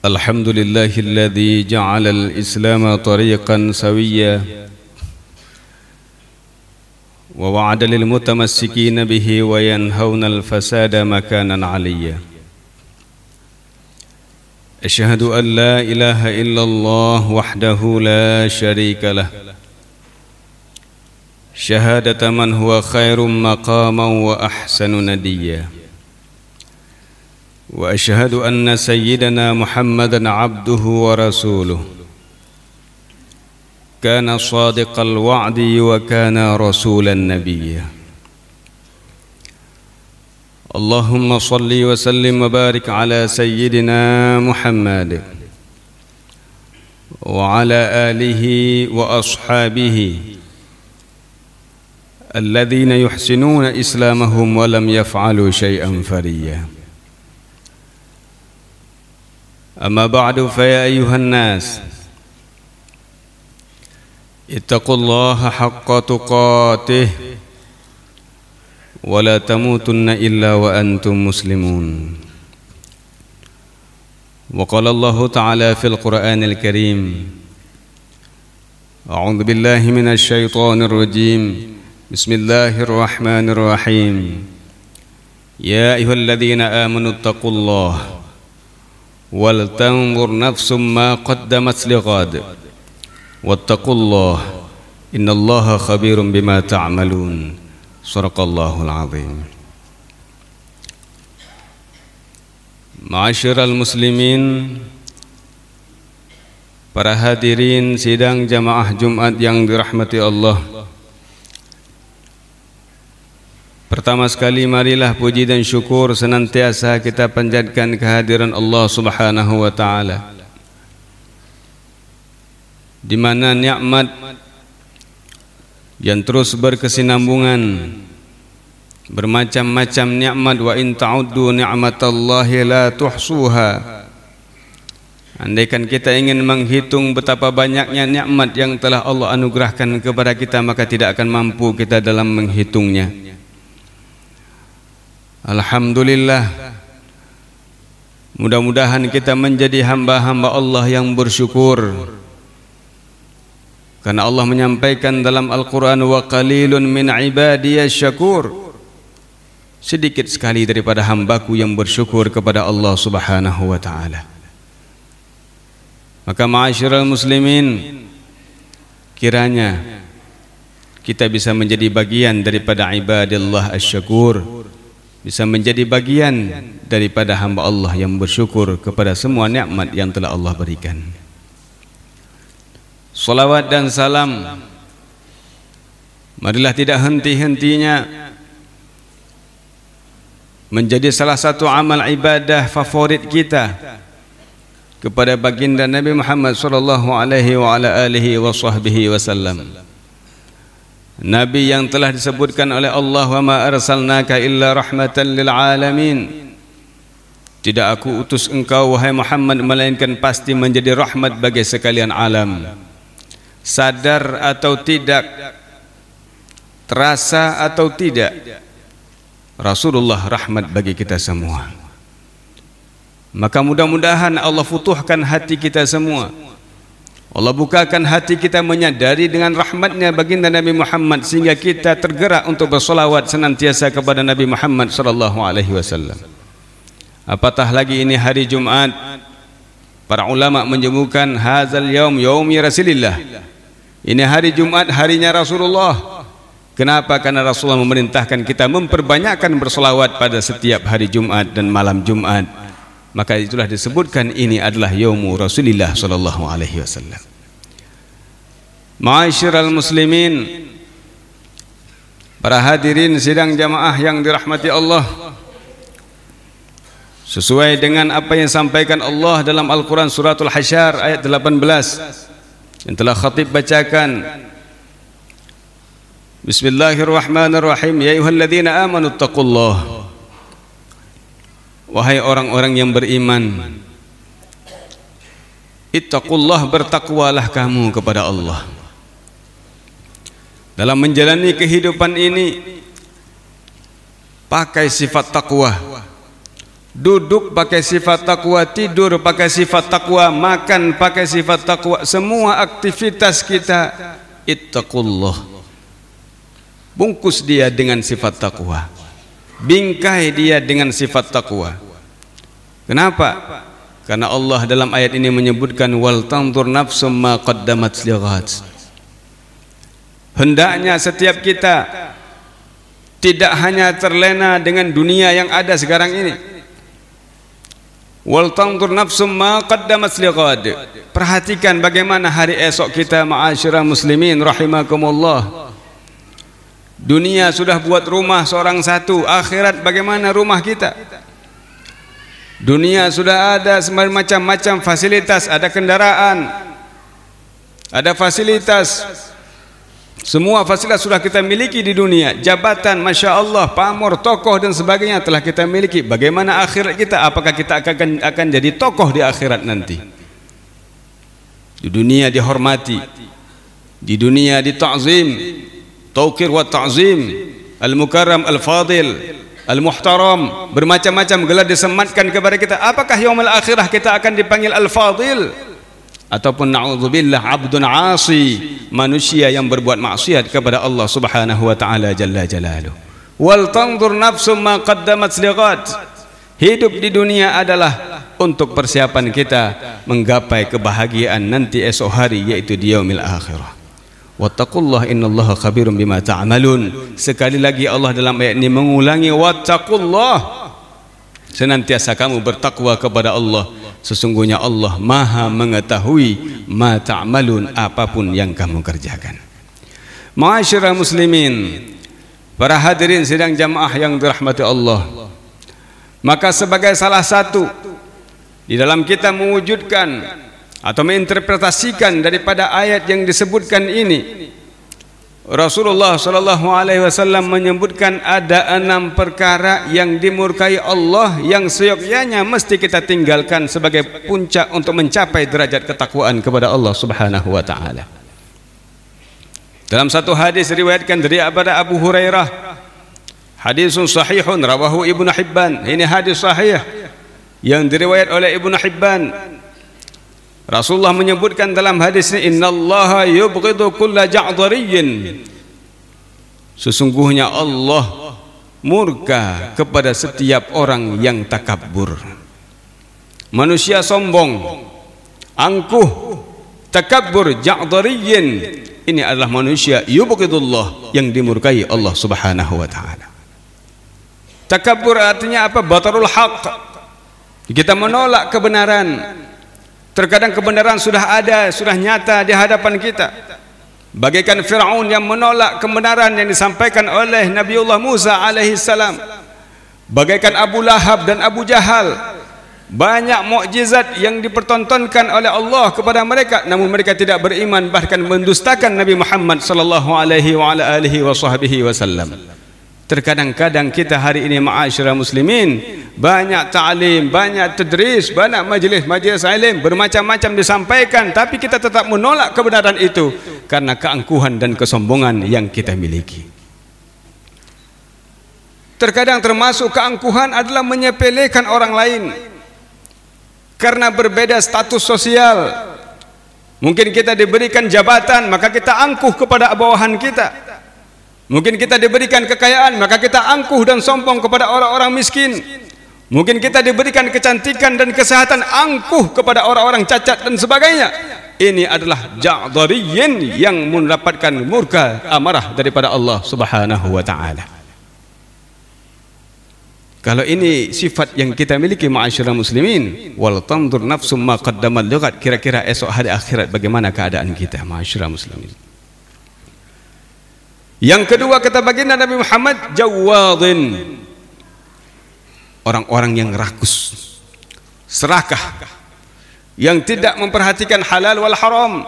Alhamdulillahilladzi ja'alal Islam tariqan sawiyya wa wa'ada lil mutamassikina bihi wa yanhauna al fasada makanan 'aliyya. Asyhadu an la ilaha illallah wahdahu la syarika lah, syahadata man huwa khairum maqaman wa ahsanu nadiyya. Wa asyhadu anna sayyidana Muhammadan abduhu wa rasuluh, kana sadiqal wa'di wa kana rasulan nabiyya. Allahumma salli wa sallim wa barik ala sayyidina Muhammad wa ala alihi wa ashabihi alladhina yuhsinuna islamahum wa lam yaf'alu shay'an fariyya. Amma ba'du, fa ya ayyuhan nas, ittaqullaha haqqa tuqatih wa la tamutunna illa wa antum muslimun. Wa qala Allah ta'ala fil Qur'anil Karim, a'udzu billahi minasy syaithanir rajim. Bismillahirrahmanirrahim. Ya ayyuhalladzina amanu ittaqullaha wal tanzur nafsum ma qaddamat lighad wattaqullaha innallaha khabirum bima ta'malun. Shadaqallahul azim. Ma'asyiral muslimin, para hadirin sidang jamaah Jumat yang dirahmati Allah. Pertama sekali, marilah puji dan syukur senantiasa kita panjatkan kehadiran Allah Subhanahu wa taala, di mana nikmat yang terus berkesinambungan, bermacam-macam nikmat. Wa in ta'uddu ni'matallahi la tuhsuha. Andaikan kita ingin menghitung betapa banyaknya nikmat yang telah Allah anugerahkan kepada kita, maka tidak akan mampu kita dalam menghitungnya. Alhamdulillah, mudah-mudahan kita menjadi hamba-hamba Allah yang bersyukur, karena Allah menyampaikan dalam Al-Quran, wa qalilun min ibadiyas syakur. Sedikit sekali daripada hambaku yang bersyukur kepada Allah Subhanahu wa ta'ala. Maka ma'asyiral muslimin, kiranya kita bisa menjadi bagian daripada ibadillah asy-syakur, bisa menjadi bagian daripada hamba Allah yang bersyukur kepada semua nikmat yang telah Allah berikan. Salawat dan salam marilah tidak henti-hentinya menjadi salah satu amal ibadah favorit kita kepada baginda Nabi Muhammad sallallahu alaihi wa ala alihi wa sahbihi wasallam, Nabi yang telah disebutkan oleh Allah, wa ma arsalnaka illa rahmatan lil alamin. Tidak aku utus engkau wahai Muhammad melainkan pasti menjadi rahmat bagi sekalian alam. Sadar atau tidak, terasa atau tidak, Rasulullah rahmat bagi kita semua. Maka mudah-mudahan Allah futuhkan hati kita semua, Allah bukakan hati kita menyadari dengan rahmatnya baginda Nabi Muhammad, sehingga kita tergerak untuk bersolawat senantiasa kepada Nabi Muhammad sallallahu alaihi wasallam. Apatah lagi ini hari Jumat, para ulama menyebutkan hazal yaum yaumi Rasulillah. Ini hari Jumat, harinya Rasulullah. Kenapa? Karena Rasulullah memerintahkan kita memperbanyakkan bersolawat pada setiap hari Jumat dan malam Jumat. Maka itulah disebutkan ini adalah yaumu Rasulillah sallallahu alaihi wasallam. Ma'asyiral muslimin, para hadirin sidang jamaah yang dirahmati Allah, sesuai dengan apa yang disampaikan Allah dalam Al-Quran suratul Hasyr ayat 18 yang telah khatib bacakan, Bismillahirrahmanirrahim. Ya ayyuhalladzina amanu ittaqullaha wahai orang-orang yang beriman, ittaqullah, bertakwalah kamu kepada Allah. Dalam menjalani kehidupan ini, pakai sifat takwa. Duduk pakai sifat takwa, tidur pakai sifat takwa, makan pakai sifat takwa. Semua aktivitas kita ittaqullah. Bungkus dia dengan sifat takwa, bingkai dia dengan sifat takwa. Kenapa? Karena Allah dalam ayat ini menyebutkan wal tanzur nafsum ma qaddamat lighad. Hendaknya setiap kita tidak hanya terlena dengan dunia yang ada sekarang ini. Wal tanzur nafsum ma qaddamat lighad. Perhatikan bagaimana hari esok kita, ma'asyiral muslimin rahimakumullah. Dunia sudah buat rumah seorang satu, akhirat bagaimana rumah kita? Dunia sudah ada macam-macam fasilitas, ada kendaraan, ada fasilitas. Semua fasilitas sudah kita miliki di dunia. Jabatan, masya Allah, pamor, tokoh dan sebagainya telah kita miliki. Bagaimana akhirat kita? Apakah kita akan jadi tokoh di akhirat nanti? Di dunia dihormati, di dunia dita'zim, tauqir wa ta'zim, al-mukarram, al-fadil, al-muhtaram, bermacam-macam gelar disematkan kepada kita. Apakah yaumul akhirah kita akan dipanggil al-fadil? Ataupun na'udzubillah abdun asi, manusia yang berbuat maksiat kepada Allah subhanahu wa ta'ala jalla jalaluh. Wal tanzur nafsum ma qaddamat lighad. Hidup di dunia adalah untuk persiapan kita menggapai kebahagiaan nanti esok hari, yaitu di yaumil akhirah. Wattaqullah innallaha khabirum bima ta'malun. Sekali lagi Allah dalam ayat ini mengulangi wattaqullah. Senantiasa kamu bertakwa kepada Allah. Sesungguhnya Allah maha mengetahui ma ta'malun, apapun yang kamu kerjakan. Ma'asyiral muslimin, para hadirin sidang jamaah yang dirahmati Allah, maka sebagai salah satu di dalam kita mewujudkan atau menginterpretasikan daripada ayat yang disebutkan ini, Rasulullah SAW menyebutkan ada 6 perkara yang dimurkai Allah yang seyogyanya mesti kita tinggalkan sebagai puncak untuk mencapai derajat ketakwaan kepada Allah Subhanahu wa taala. Dalam satu hadis diriwayatkan dari Abu Hurairah, hadisun sahihun rawahu Ibnu Hibban. Ini hadis sahih yang diriwayat oleh Ibnu Hibban. Rasulullah menyebutkan dalam hadis ini, innallaha yubghidu kulla ja'dhariyyin. Sesungguhnya Allah murka kepada setiap orang yang takabur. Manusia sombong, angkuh, takabur, ja'dhariyyin, ini adalah manusia yubghidullah, yang dimurkai Allah Subhanahu wa taala. Takabur artinya apa? Batarul haq. Kita menolak kebenaran. Terkadang kebenaran sudah ada, sudah nyata di hadapan kita. Bagaikan Fir'aun yang menolak kebenaran yang disampaikan oleh Nabiullah Musa alaihi salam. Bagaikan Abu Lahab dan Abu Jahal. Banyak mukjizat yang dipertontonkan oleh Allah kepada mereka, namun mereka tidak beriman, bahkan mendustakan Nabi Muhammad sallallahu alaihi wasallam. Terkadang-kadang kita hari ini ma'asyiral muslimin, banyak ta'lim, banyak tadris, banyak majlis-majlis ilmu, bermacam-macam disampaikan, tapi kita tetap menolak kebenaran itu karena keangkuhan dan kesombongan yang kita miliki. Terkadang termasuk keangkuhan adalah menyepelekan orang lain karena berbeda status sosial. Mungkin kita diberikan jabatan, maka kita angkuh kepada bawahan kita. Mungkin kita diberikan kekayaan, maka kita angkuh dan sombong kepada orang-orang miskin. Mungkin kita diberikan kecantikan dan kesehatan, angkuh kepada orang-orang cacat dan sebagainya. Ini adalah ja'dhariyyin yang mendapatkan murka, amarah daripada Allah Subhanahu wa taala. Kalau ini sifat yang kita miliki ma'asyiral muslimin, wal tanzur nafsum ma qaddamat lighad, kira-kira esok hari akhirat bagaimana keadaan kita ma'asyiral muslimin. Yang kedua kata baginda Nabi Muhammad, jawadin, orang-orang yang rakus, serakah, yang tidak memperhatikan halal wal haram,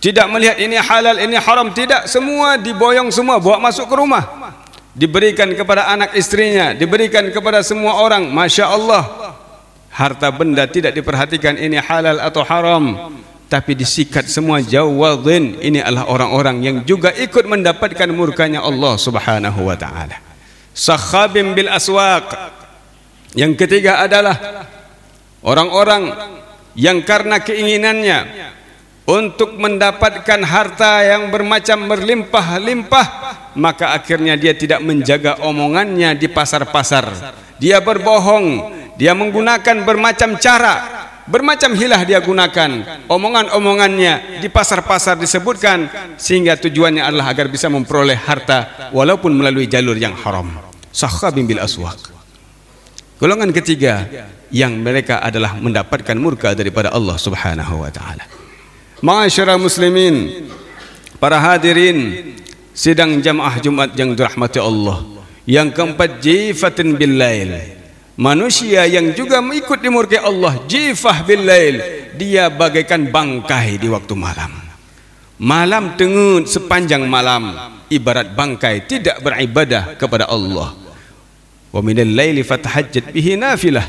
tidak melihat ini halal ini haram, tidak, semua diboyong, semua bawa masuk ke rumah. diberikan kepada anak istrinya, diberikan kepada semua orang. Masya Allah, harta benda tidak diperhatikan ini halal atau haram, tapi disikat semua jawadhin. Ini adalah orang-orang yang juga ikut mendapatkan murkanya Allah subhanahu wa ta'ala. Sakhabim bil aswaq. Yang ketiga adalah orang-orang yang karena keinginannya untuk mendapatkan harta yang bermacam berlimpah-limpah, maka akhirnya dia tidak menjaga omongannya di pasar-pasar. Dia berbohong, dia menggunakan bermacam cara, bermacam hilah dia gunakan. Omongan-omongannya di pasar-pasar disebutkan, sehingga tujuannya adalah agar bisa memperoleh harta walaupun melalui jalur yang haram. Sakhabim bil aswaq. Golongan ketiga yang mereka adalah mendapatkan murka daripada Allah subhanahu wa ta'ala. Ma'asyiral muslimin, para hadirin sidang jamaah Jumat yang dirahmati Allah. Yang keempat, jifatin bil lail. Manusia yang juga mengikut dimurkai Allah, jifah bil lail, dia bagaikan bangkai di waktu malam. Malam tengut sepanjang malam, ibarat bangkai tidak beribadah kepada Allah. Wa minal laili fatahajjat bihi nafilah.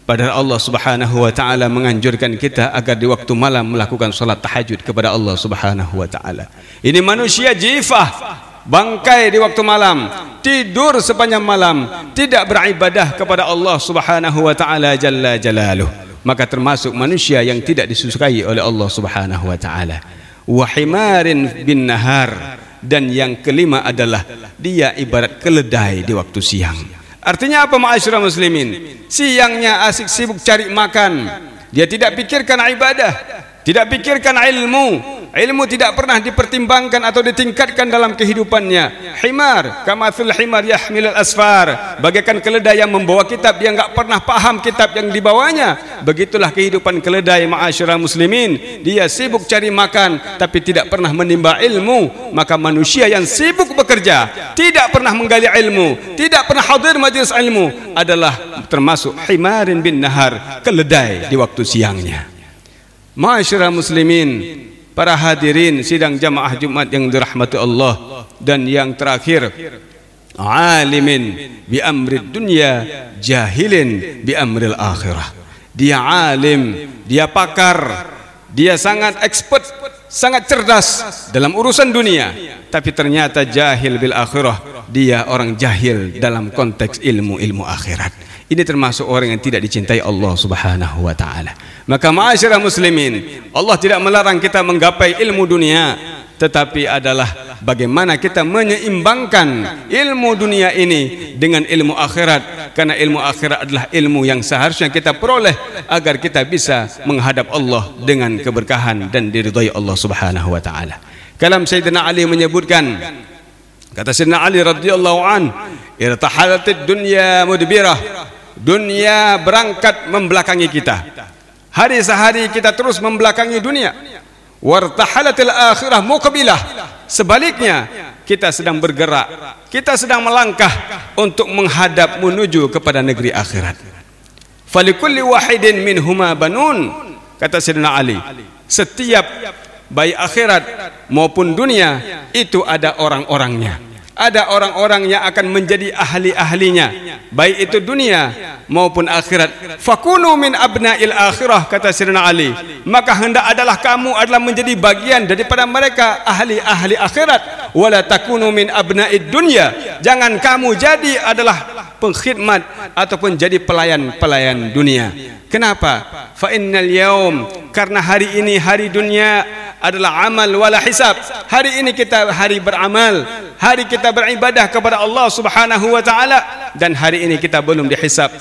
Padahal Allah subhanahu wa ta'ala menganjurkan kita agar di waktu malam melakukan salat tahajud kepada Allah subhanahu wa ta'ala. Ini manusia jifah, bangkai di waktu malam, tidur sepanjang malam, tidak beribadah kepada Allah subhanahu wa ta'ala jalla jalaluh. Maka termasuk manusia yang tidak disukai oleh Allah subhanahu wa ta'ala. Wa himarin bin nahar. Dan yang kelima adalah dia ibarat keledai di waktu siang. Artinya apa ma'asyiral muslimin? Siangnya asik sibuk cari makan, dia tidak pikirkan ibadah, tidak pikirkan ilmu. Ilmu tidak pernah dipertimbangkan atau ditingkatkan dalam kehidupannya. Himar, kamathul himar yahmilul asfar, bagaikan keledai yang membawa kitab, dia enggak pernah paham kitab yang dibawanya. Begitulah kehidupan keledai ma'asyiral muslimin. Dia sibuk cari makan tapi tidak pernah menimba ilmu. Maka manusia yang sibuk bekerja, tidak pernah menggali ilmu, tidak pernah hadir majelis ilmu, adalah termasuk himarin bin nahar, keledai di waktu siangnya. Ma'asyiral muslimin, para hadirin sidang jamaah Jumat yang dirahmati Allah. Dan yang terakhir, alimin bi amri dunya, jahilin bi amril akhirah. Dia alim, dia pakar, dia sangat expert, sangat cerdas dalam urusan dunia, tapi ternyata jahil bil akhirah. Dia orang jahil dalam konteks ilmu akhirat. Ini termasuk orang yang tidak dicintai Allah subhanahu wa ta'ala. Maka ma'asyiral muslimin, Allah tidak melarang kita menggapai ilmu dunia, tetapi adalah bagaimana kita menyeimbangkan ilmu dunia ini dengan ilmu akhirat. Karena ilmu akhirat adalah ilmu yang seharusnya kita peroleh agar kita bisa menghadap Allah dengan keberkahan dan diridhai Allah subhanahu wa ta'ala. Kalam Sayyidina Ali menyebutkan, kata Sayyidina Ali radhiyallahu an, irtahalatid dunya mudbirah. Dunia berangkat membelakangi kita. Hari sehari kita terus membelakangi dunia. Wartahalatil akhirah muqbilah. Sebaliknya, kita sedang bergerak, kita sedang melangkah untuk menghadap menuju kepada negeri akhirat. Falikulli wahidin minhuma banun, kata Sayyidina Ali, setiap baik akhirat maupun dunia itu ada orang-orangnya. Ada orang-orang yang akan menjadi ahli-ahlinya, baik itu dunia maupun akhirat. Fakunu min abna'il akhirah, kata Sayyidina Ali, maka hendak adalah kamu adalah menjadi bagian daripada mereka ahli-ahli akhirat. Wala takunu min abna'id dunya, jangan kamu jadi adalah pengkhidmat ataupun jadi pelayan-pelayan dunia. Kenapa? Fa innal yaum, karena hari ini hari dunia adalah amal wala hisab. Hari ini kita hari beramal, hari kita beribadah kepada Allah subhanahu wa ta'ala, dan hari ini kita belum dihisab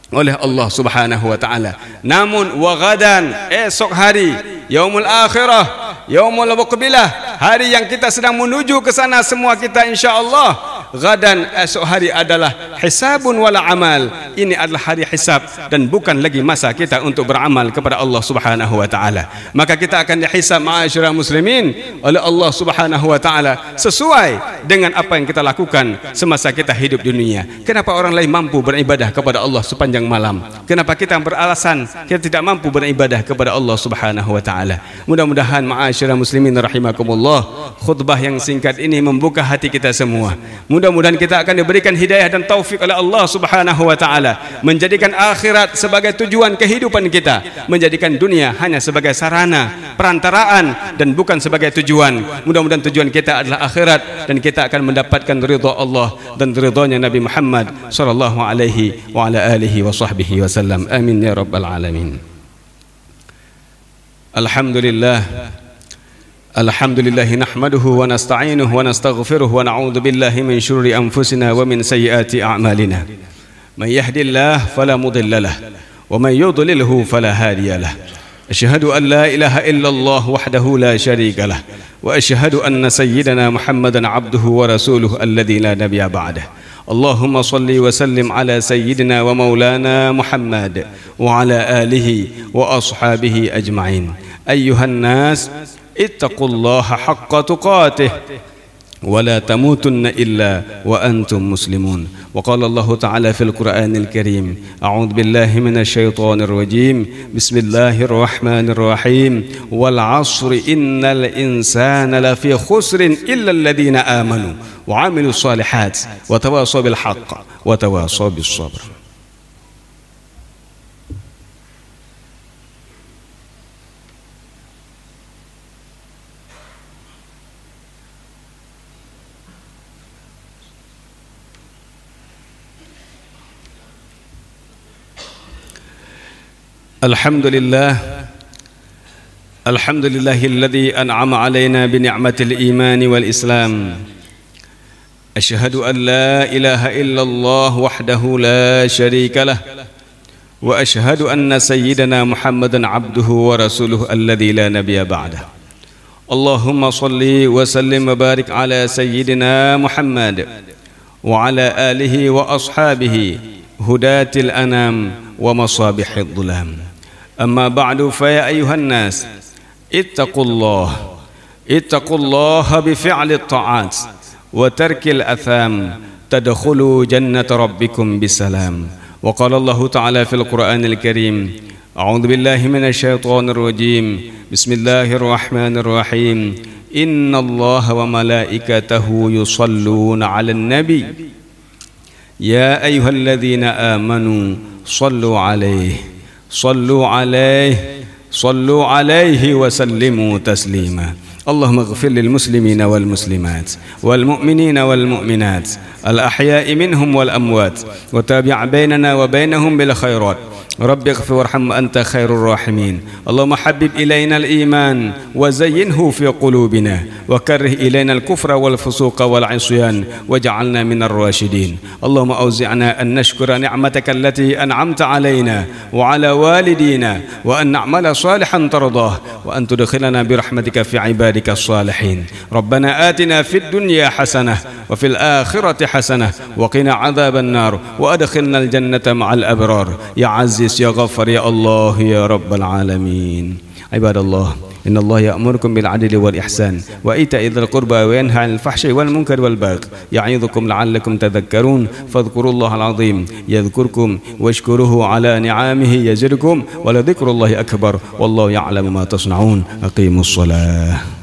oleh Allah subhanahu wa ta'ala. Namun wa ghadan, esok hari, yaumul akhirah, yaumul muqbilah, hari yang kita sedang menuju ke sana semua kita insyaallah. Ghadan, esok hari adalah hisabun wala amal, ini adalah hari hisab dan bukan lagi masa kita untuk beramal kepada Allah Subhanahu wa taala. Maka kita akan dihisab ma'asyiral muslimin oleh Allah Subhanahu wa taala sesuai dengan apa yang kita lakukan semasa kita hidup di dunia. Kenapa orang lain mampu beribadah kepada Allah sepanjang malam? Kenapa kita beralasan kita tidak mampu beribadah kepada Allah Subhanahu wa taala? Mudah-mudahan ma'asyiral muslimin rahimakumullah, khutbah yang singkat ini membuka hati kita semua. Mudah-mudahan kita akan diberikan hidayah dan taufik oleh Allah Subhanahu wa taala, menjadikan akhirat sebagai tujuan kehidupan kita, menjadikan dunia hanya sebagai sarana, perantaraan dan bukan sebagai tujuan. Mudah-mudahan tujuan kita adalah akhirat dan kita akan mendapatkan ridha Allah dan ridhanya Nabi Muhammad sallallahu alaihi wa ala alihi wa sahbihi wasallam. Amin ya rabbal alamin. Alhamdulillah. Alhamdulillah nahmaduhu wa nasta'inuhu wa nastaghfiruh wa na'udzu billahi min syururi anfusina wa min sayyiati a'malina. May yahdihillahu fala mudilla lahu wa may yudlilhu fala hadiya lahu. Asyhadu an la ilaha illallah wahdahu la syarika lahu wa asyhadu anna sayyidana Muhammadan abduhu wa rasuluhu alladzi la nabiyya ba'dahu. Allahumma salli wa sallim ala sayyidina wa maulana Muhammad wa ala alihi wa ashabihi ajma'in. Ayyuhan nas ittaqullaha haqqa tuqatih wa la tamutunna illa wa antum muslimun. Wa qala Allah ta'ala fil Qur'anil Karim, a'udzu billahi minasy syaithanir rajim, bismillahir rahim, wal 'ashri innal insana lafi khusrin illa alladhina amanu wa 'amilus solihat wa tawasaw bil haqq wa tawasaw bis sabr. Alhamdulillah, alhamdulillahilladzi an'ama alaina bi ni'matil iman wal islam. Asyhadu an la ilaha illallah wahdahu la syarika lah wa asyhadu anna sayyidana Muhammadan abduhu wa rasuluhu alladzi la nabiyya ba'dah. Allahumma salli wa sallim wa barik ala sayyidina Muhammad wa ala alihi wa ashabihi hudatil anam wa masabihid dhulam. Amma ba'du, fa ya ayuhan nas ittaqullaha bi fi'li at-ta'at wa tarkil atham tadkhulu jannata rabbikum bisalam. Wa qala Allah ta'ala fil Qur'anil Karim, a'udzu billahi minasy syaithanir rajim, bismillahir rahmanir rahim, innallaha wa malaikatahu yusalluna 'alan nabi ya ayyuhalladzina amanu sallu 'alaihi صلوا عليه وسلموا تسليما. اللهم اغفر للمسلمين والمسلمات والمؤمنين والمؤمنات الأحياء منهم والأموات وتابع بيننا وبينهم بالخيرات. رب اغفر وارحم أنت خير الراحمين. اللهم حبب إلينا الإيمان وزينه في قلوبنا وكره إلينا الكفر والفسوق والعصيان واجعلنا من الراشدين. اللهم أوزعنا أن نشكر نعمتك التي أنعمت علينا وعلى والدينا وأن نعمل صالحا ترضاه وأن تدخلنا برحمتك في عبادك الصالحين. ربنا آتنا في الدنيا حسنة وفي الآخرة حسنة وقنا عذاب النار وأدخلنا الجنة مع الأبرار يا عزيز يا غفر يا الله يا رب العالمين. عباد الله، إن الله يأمركم بالعدل والإحسان وإيتاء ذي القربى وينهى عن الفحشاء والمنكر والبغي يعظكم لعلكم تذكرون. فاذكروا الله العظيم يذكركم واشكروه على نعمه يزدكم ولذكر الله أكبر والله يعلم ما تصنعون. أقيموا الصلاة.